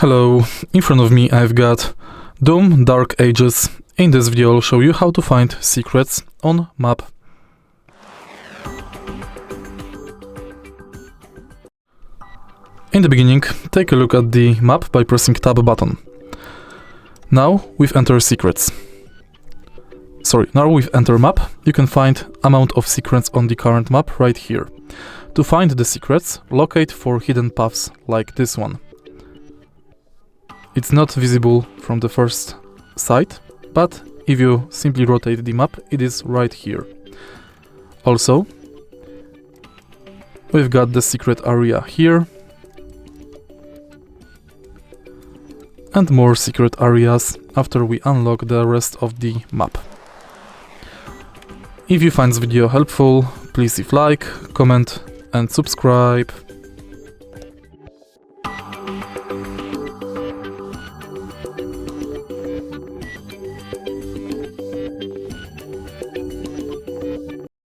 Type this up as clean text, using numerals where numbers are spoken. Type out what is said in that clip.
Hello, in front of me I've got Doom Dark Ages. In this video I'll show you how to find secrets on map. In the beginning, take a look at the map by pressing tab button. Now we've entered secrets. Now we've entered map, you can find amount of secrets on the current map right here. To find the secrets, locate for hidden paths like this one. It's not visible from the first sight, but if you simply rotate the map, it is right here. Also, we've got the secret area here, and more secret areas after we unlock the rest of the map. If you find this video helpful, please leave like, comment and subscribe.